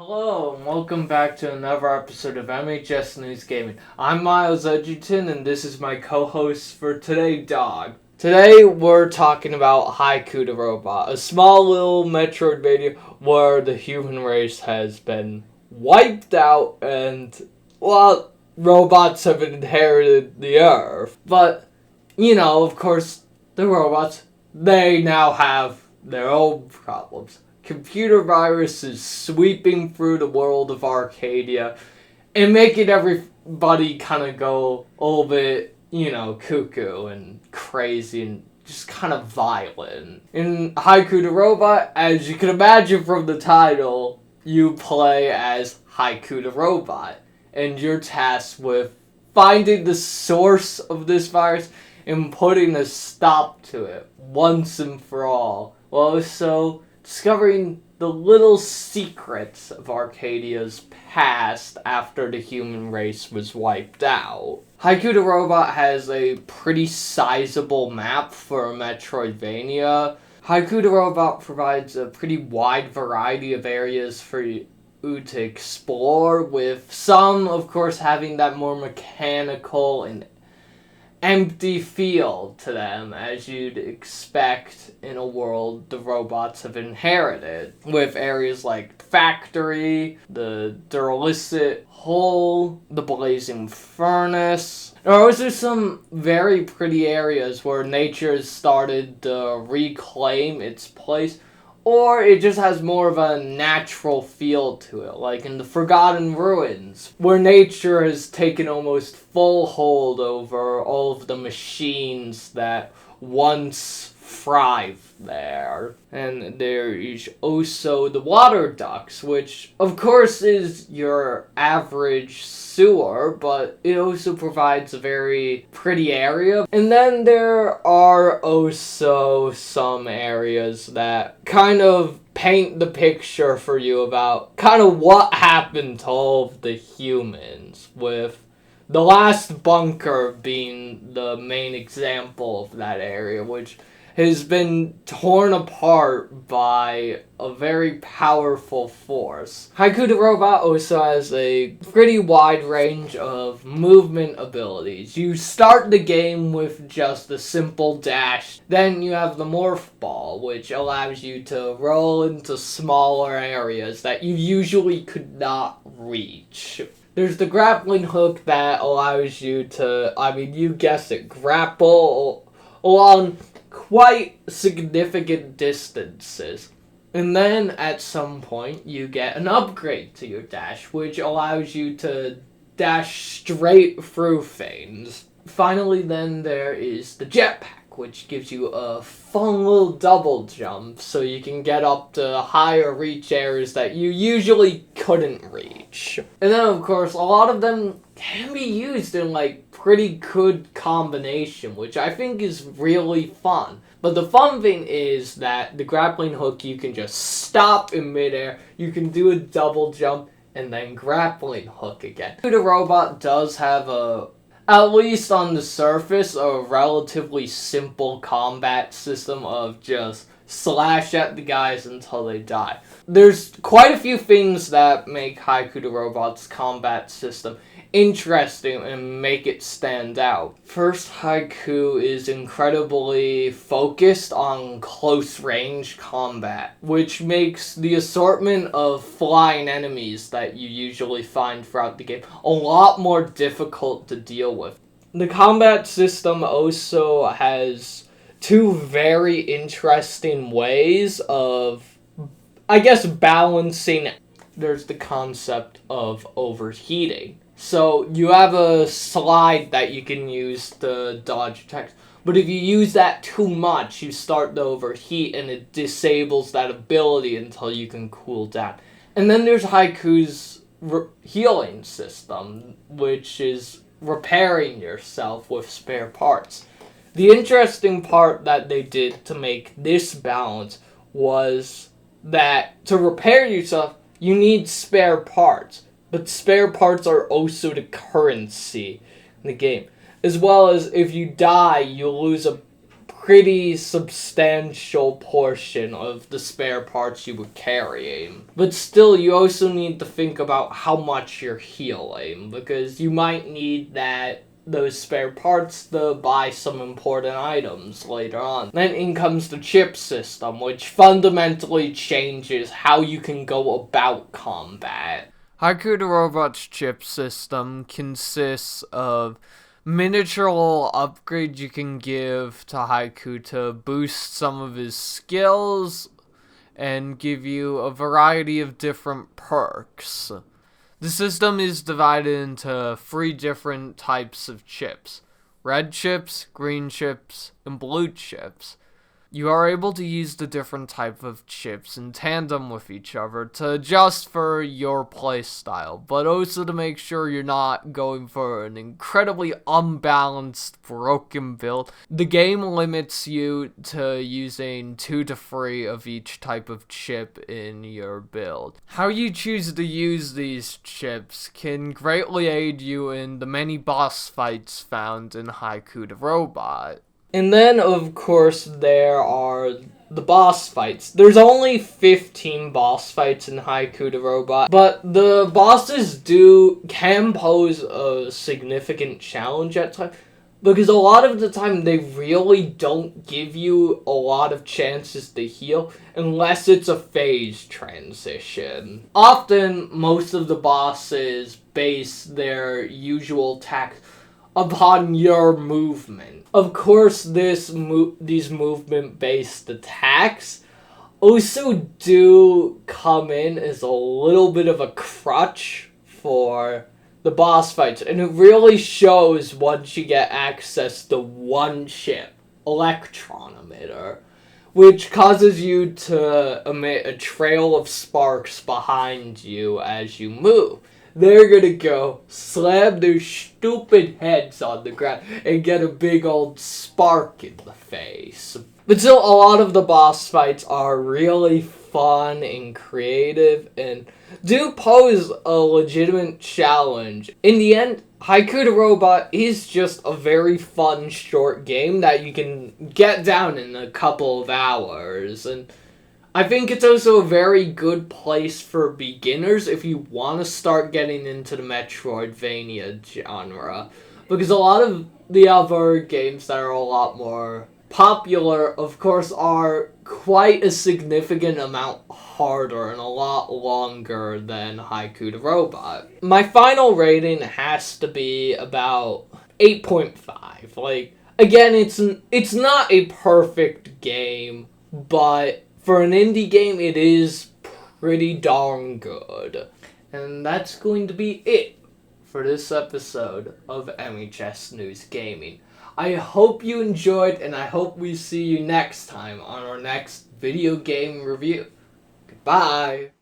Hello, and welcome back to another episode of MHSNews Gaming. I'm Myles Edgington, and this is my co-host for today, Dog. Today, we're talking about Haiku the Robot, a small little Metroidvania where the human race has been wiped out and, well, robots have inherited the Earth. But, of course, the robots, they now have their own problems. Computer viruses sweeping through the world of Arcadia and making everybody kind of go a little bit, cuckoo and crazy and just kind of violent. In Haiku the Robot, as you can imagine from the title, you play as Haiku the Robot, and you're tasked with finding the source of this virus and putting a stop to it once and for all. Well, so discovering the little secrets of Arcadia's past after the human race was wiped out. Haiku the Robot has a pretty sizable map for a Metroidvania. Haiku the Robot provides a pretty wide variety of areas for you to explore, with some, of course, having that more mechanical and empty feel to them, as you'd expect in a world the robots have inherited, with areas like factory, the Durlicit hole, the blazing furnace. There are also some very pretty areas where nature has started to reclaim its place, or it just has more of a natural feel to it, like in the Forgotten Ruins, where nature has taken almost full hold over all of the machines that once thrived there. And there is also the water ducts, which of course is your average sewer, but it also provides a very pretty area. And then there are also some areas that kind of paint the picture for you about kind of what happened to all of the humans, with the last bunker being the main example of that area, which has been torn apart by a very powerful force. Haiku the Robot also has a pretty wide range of movement abilities. You start the game with just a simple dash, then you have the Morph Ball, which allows you to roll into smaller areas that you usually could not reach. There's the grappling hook that allows you to, you guessed it, grapple along quite significant distances. And then at some point you get an upgrade to your dash, which allows you to dash straight through things. Finally, then there is the jetpack, which gives you a fun little double jump so you can get up to higher reach areas that you usually couldn't reach. And then of course a lot of them can be used in pretty good combination, which I think is really fun. But the fun thing is that the grappling hook, you can just stop in midair, you can do a double jump, and then grappling hook again. The robot does have at least on the surface, a relatively simple combat system of just slash at the guys until they die. There's quite a few things that make Haiku the Robot's combat system interesting and make it stand out. First, Haiku is incredibly focused on close range combat, which makes the assortment of flying enemies that you usually find throughout the game a lot more difficult to deal with. The combat system also has two very interesting ways of, balancing. There's the concept of overheating. So you have a slide that you can use to dodge attacks, but if you use that too much, you start to overheat and it disables that ability until you can cool down. And then there's Haiku's healing system, which is repairing yourself with spare parts. The interesting part that they did to make this balance was that to repair yourself, you need spare parts. But spare parts are also the currency in the game. As well as if you die, you'll lose a pretty substantial portion of the spare parts you were carrying. But still, you also need to think about how much you're healing, because you might need those spare parts to buy some important items later on. Then in comes the chip system, which fundamentally changes how you can go about combat. Haiku the Robot's chip system consists of miniature little upgrades you can give to Haiku to boost some of his skills and give you a variety of different perks. The system is divided into 3 different types of chips: red chips, green chips, and blue chips. You are able to use the different type of chips in tandem with each other to adjust for your playstyle, but also to make sure you're not going for an incredibly unbalanced, broken build. The game limits you to using 2 to 3 of each type of chip in your build. How you choose to use these chips can greatly aid you in the many boss fights found in Haiku the Robot. And then, of course, there are the boss fights. There's only 15 boss fights in Haiku the Robot, but the bosses can pose a significant challenge at times, because a lot of the time they really don't give you a lot of chances to heal unless it's a phase transition. Often, most of the bosses base their usual attacks upon your movement. Of course, these movement-based attacks also do come in as a little bit of a crutch for the boss fights, and it really shows once you get access to one chip, Electron Emitter, which causes you to emit a trail of sparks behind you as you move. They're gonna go slam their stupid heads on the ground and get a big old spark in the face. But still, a lot of the boss fights are really fun and creative and do pose a legitimate challenge. In the end, Haiku the Robot is just a very fun short game that you can get down in a couple of hours, and I think it's also a very good place for beginners if you want to start getting into the Metroidvania genre, because a lot of the other games that are a lot more popular, of course, are quite a significant amount harder and a lot longer than Haiku the Robot. My final rating has to be about 8.5. Like, again, it's not a perfect game, but for an indie game, it is pretty darn good. And that's going to be it for this episode of MHS News Gaming. I hope you enjoyed, and I hope we see you next time on our next video game review. Goodbye!